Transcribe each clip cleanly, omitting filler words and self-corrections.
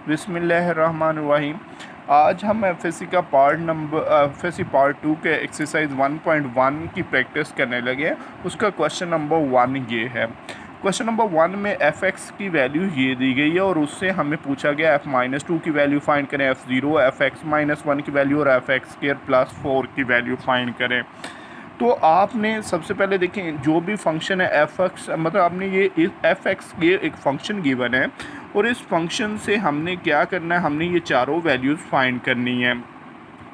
बिस्मिल्लाहिर्रहमानिर्रहीम। आज हम एफएससी का एफएससी पार्ट 2 के एक्सरसाइज 1.1 की प्रैक्टिस करने लगे हैं। उसका क्वेश्चन नंबर 1 ये है। क्वेश्चन नंबर 1 में एफ एक्स की वैल्यू ये दी गई है और उससे हमें पूछा गया f-2 की वैल्यू फाइंड करें, f0 f(x-1) की वैल्यू और f(x²+4) की वैल्यू फाइंड करें। तो आपने सबसे पहले देखें जो भी फंक्शन है एफ एक्स, मतलब आपने ये एफ एक्स ये एक फंक्शन गिवन है और इस फंक्शन से हमने क्या करना है, हमने ये चारों वैल्यूज़ फाइंड करनी है।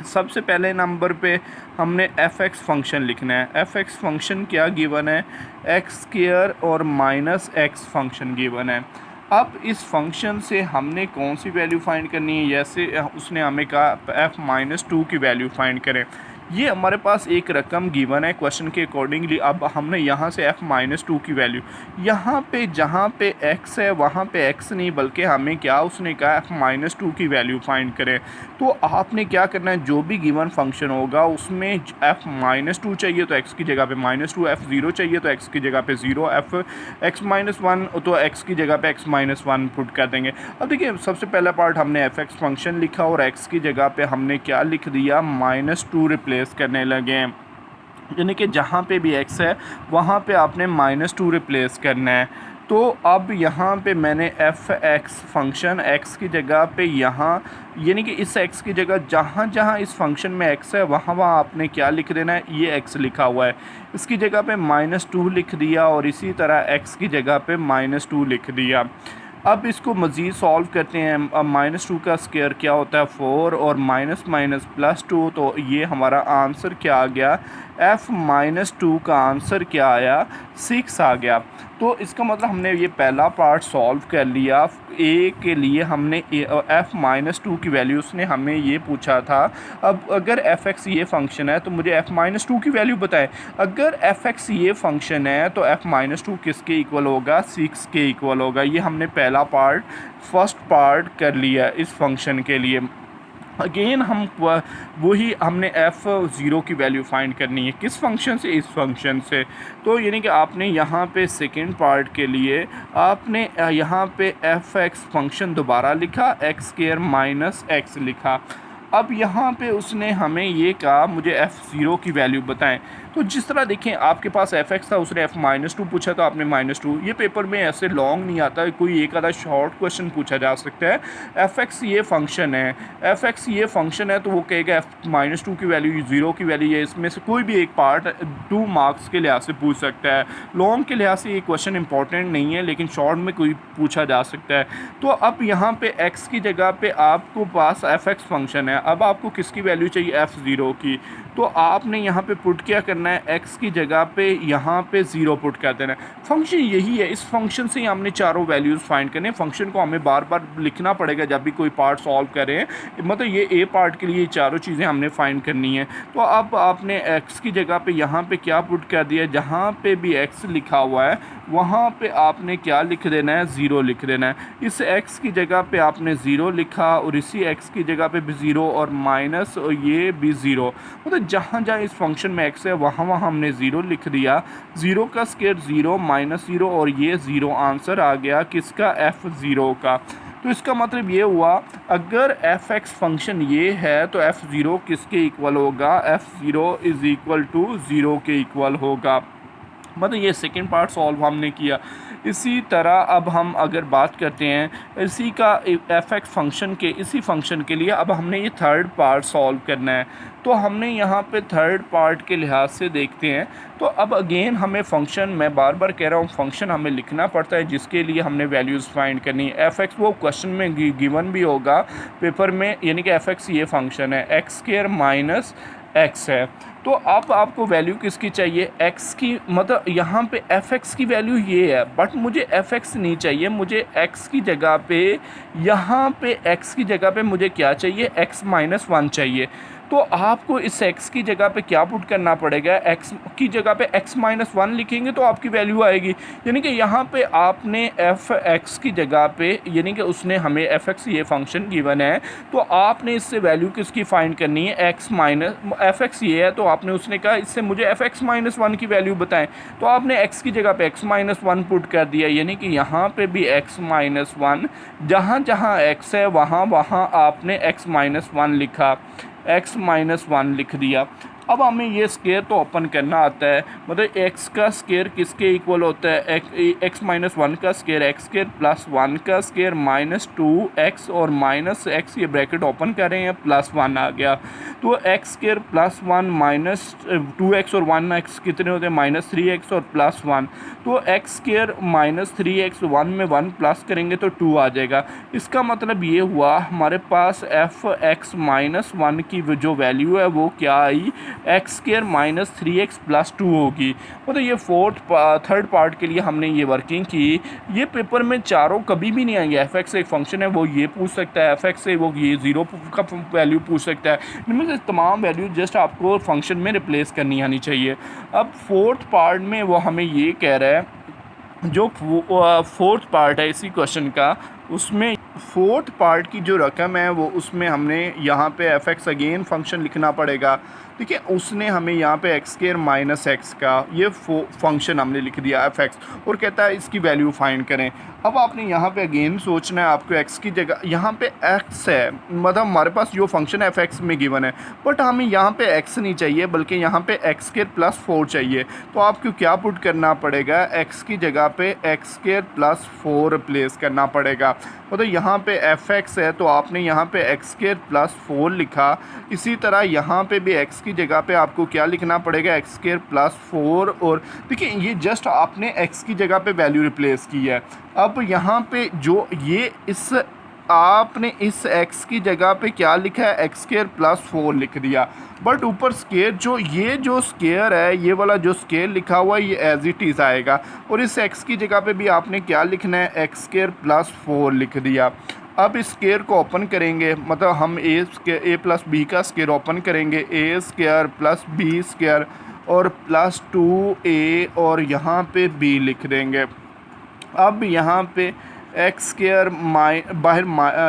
सबसे पहले नंबर पे हमने एफ एक्स फंक्शन लिखना है। एफ एक्स फंक्शन क्या गिवन है, x² और -x फंक्शन गिवन है। अब इस फंक्शन से हमने कौन सी वैल्यू फाइंड करनी है, जैसे उसने हमें कहा f-2 की वैल्यू फाइंड करें। ये हमारे पास एक रकम गिवन है क्वेश्चन के अकॉर्डिंगली। अब हमने यहाँ से f-2 की वैल्यू, यहाँ पे जहाँ पे x है वहाँ पे x नहीं बल्कि हमें क्या उसने कहा f-2 की वैल्यू फाइंड करें। तो आपने क्या करना है, जो भी गिवन फंक्शन होगा उसमें f-2 चाहिए तो x की जगह पे -2, f0 चाहिए तो x की जगह पे 0, f(x-1) तो x की जगह पे x-1 पुट कर देंगे। अब देखिए सबसे पहला पार्ट हमने एफ एक्स फंक्शन लिखा और x की जगह पे हमने क्या लिख दिया, -2 रिप्लेस करने लगे। यानी कि जहाँ पे भी x है वहाँ पे आपने -2 रिप्लेस करना है। तो अब यहाँ पे मैंने एफ एक्स फंक्शन x की जगह पे यहाँ, यानी कि इस x की जगह जहाँ जहाँ इस फंक्शन में x है वहाँ वहाँ आपने क्या लिख देना है, ये x लिखा हुआ है, इसकी जगह पे -2 लिख दिया और इसी तरह x की जगह पे -2 लिख दिया। अब इसको मज़ीद सॉल्व करते हैं। अब -2 का स्क्वायर क्या होता है 4 और -2, तो ये हमारा आंसर क्या आ गया, f-2 का आंसर क्या आया, 6 आ गया। तो इसका मतलब हमने ये पहला पार्ट सॉल्व कर लिया। ए के लिए हमने f-2 की वैल्यू, उसने हमें ये पूछा था। अब अगर एफ एक्स ये फंक्शन है तो मुझे f-2 की वैल्यू बताएं। अगर एफ एक्स ये फंक्शन है तो f-2 किसके इक्वल होगा, 6 के इक्वल होगा। ये हमने पहला पार्ट, फर्स्ट पार्ट कर लिया इस फंक्शन के लिए। अगेन हम वही हमने f0 की वैल्यू फाइंड करनी है, किस फंक्शन से, इस फंक्शन से। तो यानी कि आपने यहाँ पे सेकेंड पार्ट के लिए आपने यहाँ पे एफ एक्स फंक्शन दोबारा लिखा, x² - x लिखा। अब यहाँ पे उसने हमें ये कहा मुझे f0 की वैल्यू बताएं। तो जिस तरह देखें आपके पास एफ एक्स था, उसने f-2 पूछा तो आपने -2। ये पेपर में ऐसे लॉन्ग नहीं आता है, कोई एक आधा शॉर्ट क्वेश्चन पूछा जा सकता है। एफ एक्स ये फंक्शन है, एफ एक्स ये फंक्शन है तो वो कहेगा f-2 की वैल्यू 0 की वैल्यू है। इसमें से कोई भी एक पार्ट 2 मार्क्स के लिहाज से पूछ सकता है। लॉन्ग के लिहाज से ये क्वेश्चन इंपॉर्टेंट नहीं है लेकिन शॉर्ट में कोई पूछा जा सकता है। तो अब यहाँ पे x की जगह पे आपको पास एफ एक्स फंक्शन है, अब आपको किसकी वैल्यू चाहिए, f0 की। तो आपने यहाँ पे पुट क्या करना है, x की जगह पे यहाँ पे 0 पुट कर देना है। फंक्शन यही है, इस फंक्शन से ही हमने चारों वैल्यूज़ फाइंड करने। फंक्शन को हमें बार बार लिखना पड़ेगा जब भी कोई पार्ट सॉल्व करें, मतलब ये ए पार्ट के लिए चारों चीज़ें हमने फाइंड करनी है। तो अब आपने x की जगह पे यहाँ पे क्या पुट कर दिया, जहाँ पे भी x लिखा हुआ है वहाँ पे आपने क्या लिख देना है, 0 लिख देना है। इस x की जगह पे आपने 0 लिखा और इसी x की जगह पे भी 0 और माइनस और ये भी 0, मतलब जहाँ जहाँ इस फंक्शन में x है वहाँ वहाँ हमने 0 लिख दिया। 0 का स्क्वायर 0 -0 और ये 0 आंसर आ गया किसका, f0 का। तो इसका मतलब ये हुआ अगर एफ एक्स फंक्शन ये है तो f0 किसके इक्वल होगा, f0 = 0 के इक्वल होगा। मतलब ये सेकंड पार्ट सॉल्व हमने किया। इसी तरह अब हम अगर बात करते हैं इसी का एफ एक्स फंक्शन के, इसी फंक्शन के लिए अब हमने ये थर्ड पार्ट सॉल्व करना है। तो हमने यहाँ पे थर्ड पार्ट के लिहाज से देखते हैं। तो अब अगेन हमें फंक्शन, मैं बार बार कह रहा हूँ फंक्शन हमें लिखना पड़ता है जिसके लिए हमने वैल्यूज़ फाइंड करनी है। एफ एक्स वो क्वेश्चन में गिवन भी होगा पेपर में, यानी कि एफ एक्स ये फंक्शन है, x² - x है। तो अब आपको वैल्यू किसकी चाहिए, x की, मतलब यहाँ पे एफ एक्स की वैल्यू ये है बट मुझे एफ एक्स नहीं चाहिए, मुझे x की जगह पे, यहाँ पे x की जगह पे मुझे क्या चाहिए, x-1 चाहिए। तो आपको इस x की जगह पे क्या पुट करना पड़ेगा, x की जगह पे x माइनस वन लिखेंगे तो आपकी वैल्यू आएगी। यानी कि यहाँ पे आपने एफ एक्स की जगह पे, यानी कि उसने हमें एफ एक्स ये फंक्शन गिवन है, तो आपने इससे वैल्यू किसकी फाइंड करनी है, एक्स माइनस एफ एक्स ये है, तो आपने उसने कहा इससे मुझे एफ एक्स माइनस वन की वैल्यू बताएं, तो आपने एक्स की जगह पे एक्स माइनस वन पुट कर दिया। यानी कि यहाँ पे भी एक्स माइनस वन, जहाँ जहाँ एक्स है वहाँ वहाँ आपने एक्स माइनस वन लिखा, एक्स माइनस वन लिख दिया। अब हमें ये स्केयर तो ओपन करना आता है, मतलब एक्स का स्केयर किसके इक्वल होता है, एक्स माइनस वन का square x square plus one का स्केयर माइनस टू एक्स और माइनस एक्स, ये ब्रैकेट ओपन कर रहे हैं, प्लस वन आ गया। तो x square plus one minus two x और वन एक्स कितने होते हैं, माइनस थ्री एक्स और प्लस वन। तो x square minus three x, one में वन प्लस करेंगे तो टू आ जाएगा। इसका मतलब ये हुआ हमारे पास एफ एक्स माइनस वन की जो वैल्यू है वो क्या आई, x square minus three x plus two होगी। मतलब ये थर्ड पार्ट के लिए हमने ये वर्किंग की। ये पेपर में चारों कभी भी नहीं आएंगे। एफ एक्स एक फंक्शन है वो ये पूछ सकता है, एफ एक्स से वो ये ज़ीरो का वैल्यू पूछ सकता है। इनमें से तमाम वैल्यू जस्ट आपको फंक्शन में रिप्लेस करनी आनी चाहिए। अब फोर्थ पार्ट में वो हमें ये कह रहा है, जो फोर्थ पार्ट है इसी क्वेश्चन का, उसमें फोर्थ पार्ट की जो रकम है वो उसमें हमने यहाँ पे एफ एक्स अगेन फंक्शन लिखना पड़ेगा। ठीक है, उसने हमें यहाँ पे एक्स स्केयर माइनस एक्स का ये फंक्शन हमने लिख दिया एफ एक्स, और कहता है इसकी वैल्यू फाइंड करें। अब आपने यहाँ पे अगेन सोचना है, आपको एक्स की जगह यहाँ पे एक्स है, मतलब हमारे पास जो फंक्शन एफ एक्स में गिवन है, बट हमें यहाँ पे एक्स नहीं चाहिए बल्कि यहाँ पे एक्स स्केयर प्लस फोर चाहिए। तो आपको क्या पुट करना पड़ेगा, एक्स की जगह पे x square plus four replace करना पड़ेगा। मतलब यहाँ पे एफ एक्स है तो आपने यहाँ पे एक्स स्केयर प्लस फोर लिखा। इसी तरह यहाँ पे भी एक्स की जगह पे आपको क्या लिखना पड़ेगा, एक्स स्केयर प्लस फोर। और देखिए ये जस्ट आपने एक्स की जगह पे वैल्यू रिप्लेस की है। अब यहाँ पे जो ये इस आपने इस x की जगह पे क्या लिखा है, एक्स स्केयर प्लस फोर लिख दिया, बट ऊपर स्केयर जो स्केयर है, ये वाला जो स्केयर लिखा हुआ है ये एज इट इज़ आएगा। और इस x की जगह पे भी आपने क्या लिखना है, एक्स स्केयर प्लस फोर लिख दिया। अब इस स्केयर को ओपन करेंगे, मतलब हम ए प्लस बी का स्केयर ओपन करेंगे, ए स्केयर प्लस बी स्केयर और प्लस टू ए और यहाँ पे बी लिख देंगे। अब यहाँ पे एक्स स्केयर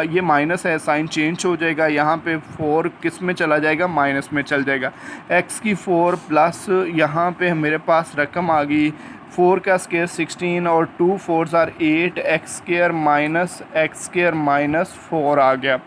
ये माइनस है, साइन चेंज हो जाएगा, यहाँ पे फोर किस में चला जाएगा, माइनस में चल जाएगा। एक्स की फोर प्लस यहाँ पे मेरे पास रकम आ गई, फोर का स्केयर 16 और two fours are 8, x square minus four आ गया।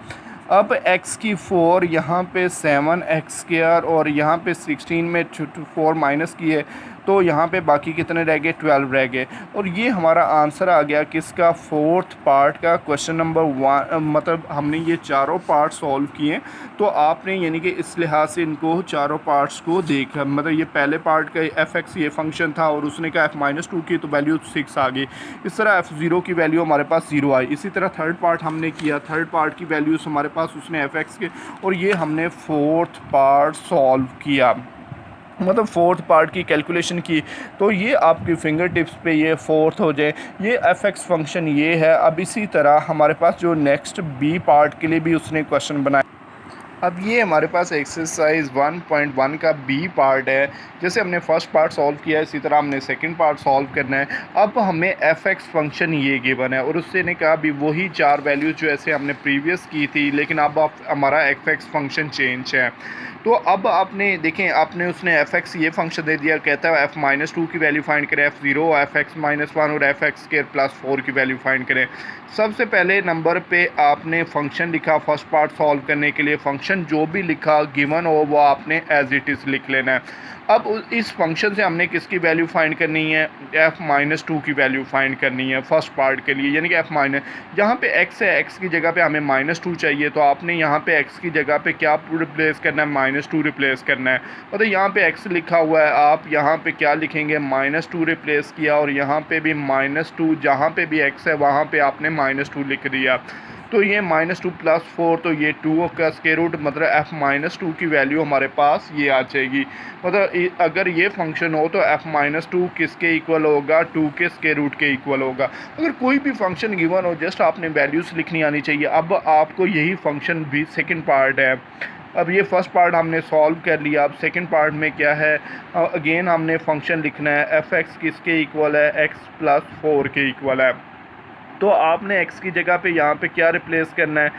अब x की 4 यहाँ पे 7 एक्स स्केयर और यहाँ पे 16 में 4 माइनस किए तो यहाँ पे बाकी कितने रह गए, 12 रह गए। और ये हमारा आंसर आ गया किसका, फोर्थ पार्ट का, क्वेश्चन नंबर 1। मतलब हमने ये चारों पार्ट सॉल्व किए। तो आपने यानी कि इस लिहाज से इनको चारों पार्ट्स को देखा, मतलब ये पहले पार्ट का एफ एक्स ये फंक्शन था और उसने कहा एफ माइनस टू की तो वैल्यू 6 आ गई। इस तरह एफ ज़ीरो की वैल्यू हमारे पास 0 आई। इसी तरह थर्ड पार्ट हमने किया, थर्ड पार्ट की वैल्यूज़ हमारे पास उसने एफ एक्स के, और ये हमने फोर्थ पार्ट सॉल्व किया, मतलब फोर्थ पार्ट की कैलकुलेशन की। तो ये आपकी फिंगर टिप्स पे ये फोर्थ हो जाए, ये एफ एक्स फंक्शन ये है। अब इसी तरह हमारे पास जो नेक्स्ट बी पार्ट के लिए भी उसने क्वेश्चन बनाया। अब ये हमारे पास एक्सरसाइज 1.1 का बी पार्ट है। जैसे हमने फर्स्ट पार्ट सॉल्व किया है इसी तरह हमने सेकंड पार्ट सॉल्व करना है। अब हमें एफ एक्स फंक्शन ये गिवन है और उससे ने कहा भी वही चार वैल्यूज जो ऐसे हमने प्रीवियस की थी, लेकिन अब हमारा एफ एक्स फंक्शन चेंज है। तो अब आपने देखें, आपने उसने एफ एक्स ये फंक्शन दे दिया, कहता है एफ माइनस टू की वैल्यू फाइंड करें, F zero, F X minus one और एफ एक्स के प्लस फोर की वैल्यू फाइंड करें। सबसे पहले नंबर पे आपने फंक्शन लिखा फर्स्ट पार्ट सॉल्व करने के लिए। फंक्शन जो भी लिखा गिवन हो वो आपने एज इट इज़ लिख लेना है। अब इस फंक्शन से हमने किसकी वैल्यू फाइंड करनी है, एफ माइनस टू की वैल्यू फाइंड करनी है फर्स्ट पार्ट के लिए। यानी कि एफ माइनस, जहाँ पे एक्स है एक्स की जगह पे हमें माइनस टू चाहिए, तो आपने यहाँ पे एक्स की जगह पे क्या रिप्लेस करना है, माइनस टू रिप्लेस करना है। मतलब यहाँ पे एक्स लिखा हुआ है, आप यहाँ पे क्या लिखेंगे, माइनस टू रिप्लेस किया, और यहाँ पे भी माइनस टू, जहाँ पे भी एक्स है वहाँ पे आपने माइनस टू लिख दिया। तो ये -2 + 4, तो ये 2 का स्क्वायर रूट मतलब f-2 की वैल्यू हमारे पास ये आ जाएगी। मतलब अगर ये फंक्शन हो तो f-2 किसके इक्वल होगा, 2 के स्क्वायर रूट के इक्वल होगा। अगर कोई भी फंक्शन गिवन हो जस्ट आपने वैल्यूज़ लिखनी आनी चाहिए। अब आपको यही फंक्शन भी सेकंड पार्ट है। अब ये फर्स्ट पार्ट हमने सॉल्व कर लिया। अब सेकंड पार्ट में क्या है, अगेन हमने फंक्शन लिखना है। f(x) किसके इक्वल है, x + 4 के इक्वल है। तो आपने x की जगह पे यहाँ पे क्या रिप्लेस करना है,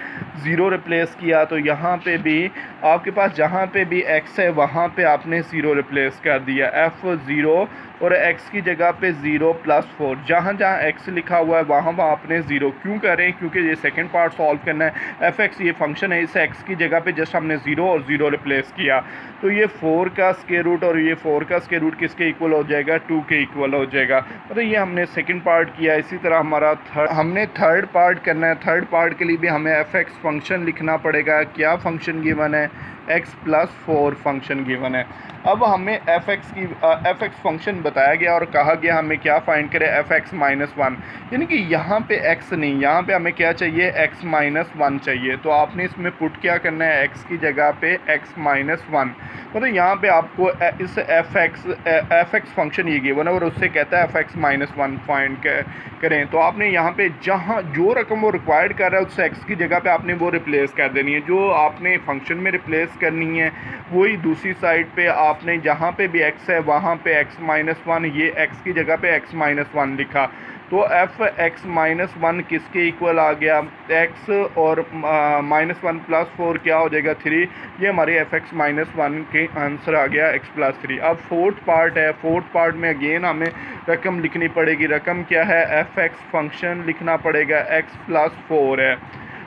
0 रिप्लेस किया। तो यहाँ पे भी आपके पास जहाँ पे भी x है वहाँ पे आपने 0 रिप्लेस कर दिया, f0 और x की जगह पे 0 + 4। जहाँ जहाँ x लिखा हुआ है वहाँ वहाँ आपने 0 क्यों करें, क्योंकि ये सेकंड पार्ट सॉल्व करना है। f(x) ये फंक्शन है, इस x की जगह पे जस्ट हमने 0 और 0 रिप्लेस किया। तो ये 4 का स्क्वायर रूट और ये 4 का स्क्वायर रूट किसके इक्वल हो जाएगा, 2 के इक्वल हो जाएगा। तो ये हमने सेकंड पार्ट किया। इसी तरह हमारा हमने थर्ड पार्ट करना है। थर्ड पार्ट के लिए भी हमें f(x) फंक्शन लिखना पड़ेगा। क्या फंक्शन गिवन है, x + 4 फंक्शन गिवन है। अब हमें f(x) फंक्शन बताया गया और कहा गया हमें क्या फाइंड करें, f(x - 1), यानी कि यहाँ पे x नहीं, यहाँ पे हमें क्या चाहिए, x - 1 चाहिए। तो आपने इसमें पुट क्या करना है, x की जगह पे x - 1। मतलब यहाँ पे आपको इस f(x) फंक्शन ये गिवन है और उससे कहता है f(x - 1) फाइंड करें। तो आपने यहाँ पे जहाँ जो रकम वो रिक्वायर्ड कर रहा है उस x की जगह पे आपने वो रिप्लेस कर देनी है। जो आपने फंक्शन में रिप्लेस करनी है वही दूसरी साइड पे आपने जहाँ पे भी x है वहाँ पे x - 1, ये x की जगह पे x - 1 लिखा। तो f(x - 1) किसके इक्वल आ गया, x और -1 + 4 क्या हो जाएगा, 3। ये हमारे f(x - 1) के आंसर आ गया x + 3। अब फोर्थ पार्ट है। फोर्थ पार्ट में अगेन हमें रकम लिखनी पड़ेगी। रकम क्या है, f(x) फंक्शन लिखना पड़ेगा, x + 4 है।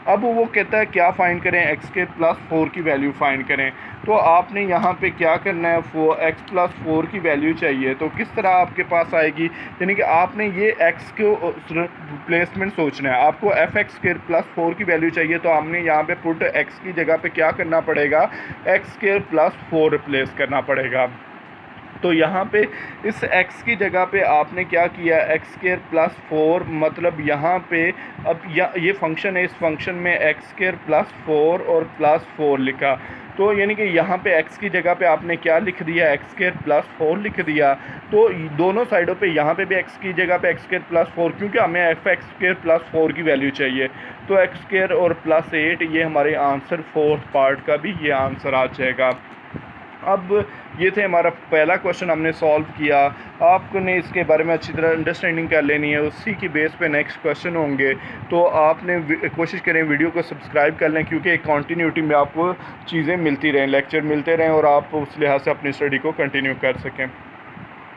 अब वो कहता है क्या फ़ाइंड करें, x के +4 की वैल्यू फ़ाइंड करें। तो आपने यहाँ पे क्या करना है, x + 4 की वैल्यू चाहिए। तो किस तरह आपके पास आएगी, यानी कि आपने ये x को रिप्लेसमेंट सोचना है। आपको f(x) के +4 की वैल्यू चाहिए तो हमने यहाँ पे पुट x की जगह पे क्या करना पड़ेगा, x के +4 रिप्लेस करना पड़ेगा। तो यहाँ पे इस x की जगह पे आपने क्या किया, x² + 4, मतलब यहाँ पे अब ये फंक्शन है, इस फंक्शन में x² + 4 और +4 लिखा। तो यानी कि यहाँ पे x की जगह पे आपने क्या लिख दिया, x² + 4 लिख दिया। तो दोनों साइडों पे यहाँ पे भी x की जगह पे x² + 4, क्योंकि हमें f(x² + 4 की वैल्यू चाहिए। तो x² और +8 ये हमारे आंसर फोर्थ पार्ट का भी ये आंसर आ जाएगा। अब ये थे हमारा पहला क्वेश्चन हमने सॉल्व किया। आपने इसके बारे में अच्छी तरह अंडरस्टैंडिंग कर लेनी है, उसी की बेस पे नेक्स्ट क्वेश्चन होंगे। तो आपने कोशिश करें वीडियो को सब्सक्राइब कर लें, क्योंकि एक कंटिन्यूटी में आपको चीज़ें मिलती रहें, लेक्चर मिलते रहें और आप उस लिहाज से अपनी स्टडी को कंटिन्यू कर सकें।